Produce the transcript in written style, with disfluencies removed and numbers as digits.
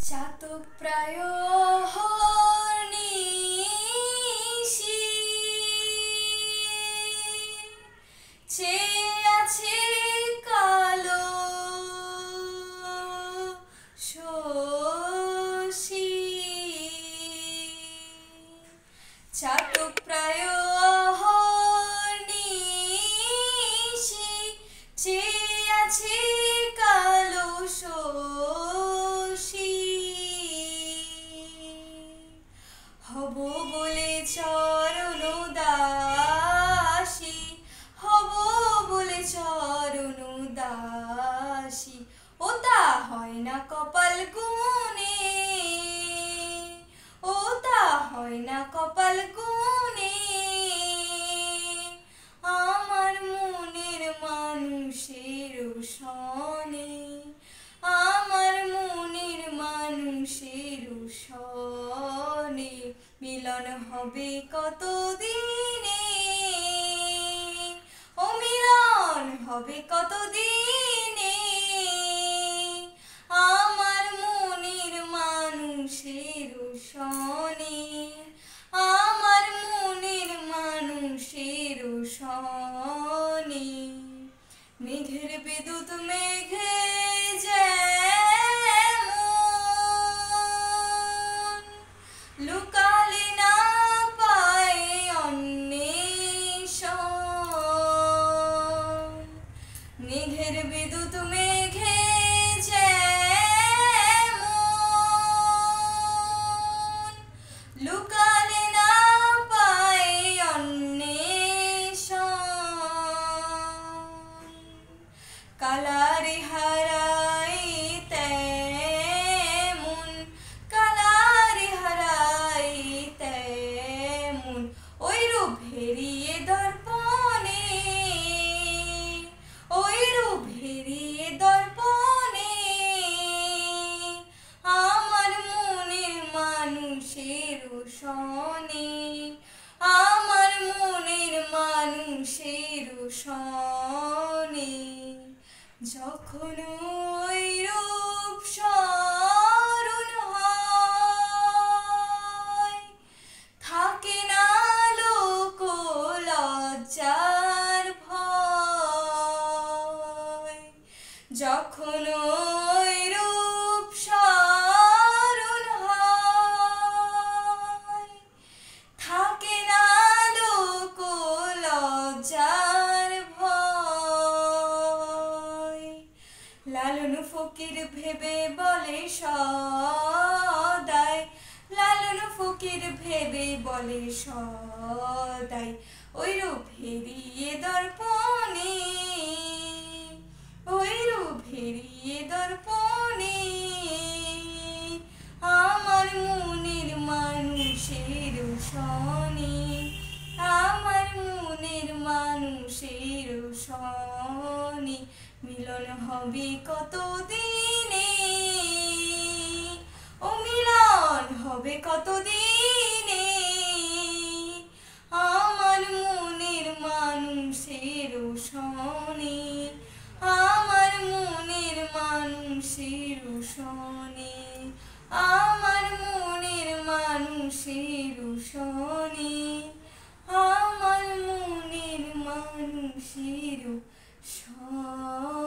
চাতক প্রায় নিশি চেয়ে আছে কালো শশী। চাতক প্রায় নিশি চেয়ে আছে কালো শশী। হব বলে চরণ দাসী, হব বলে চরণ দাসী। ও তা হয় না কপাল গুনে, ও তা হয় না কপাল গুনে। আমার মনের মানুষের সনে, আমার মনের মানুষের সনে মিলন হবে কতদিনে, ও মিলন হবে কতদিনে। আমার মনের মানুষের সনে, আমার মনের মানুষের সনে। মেঘের বিদ্যুৎ মেঘে যেমন লুকালে না পায় অন্বেষণ। মেঘের বিদ্যুৎ মেঘে যেমন লুকালে না পায় অন্বেষণ। কালারে হারাই তেমন, কালারে হারাই তেমন ওই রূপ ভেরিয়ে দর্পণে, ওই রূপ ভেরিয়ে দর্পণে। আমার মনের মানুষের সনে, আমার মনের মানুষের সনে। যখন ওই রূপ স্মরণ হয় থাকে না লোক লজ্জার ভয়। যখন ওই রূপ স্মরণ হয় থাকে না লোক লজ্জার ভয়। লালন ফকির ভেবে বলে সদাই, লালন ফকির ভেবে বলে সদাই ওই রূপ ভেরিয়ে দর্পণে, ওই রূপ ভেরিয়ে দর্পণে। আমার মনের মানুষের সনে, আমার মনের মানুষের সনে মিলন হবে কতদিনে, ও মিলন হবে কতদিনে। আমার মনের মানুষের সনে, আমার মনের মানুষের সনে, আমার মনের মানুষের সনে, আমার মনের মানুষের সনে।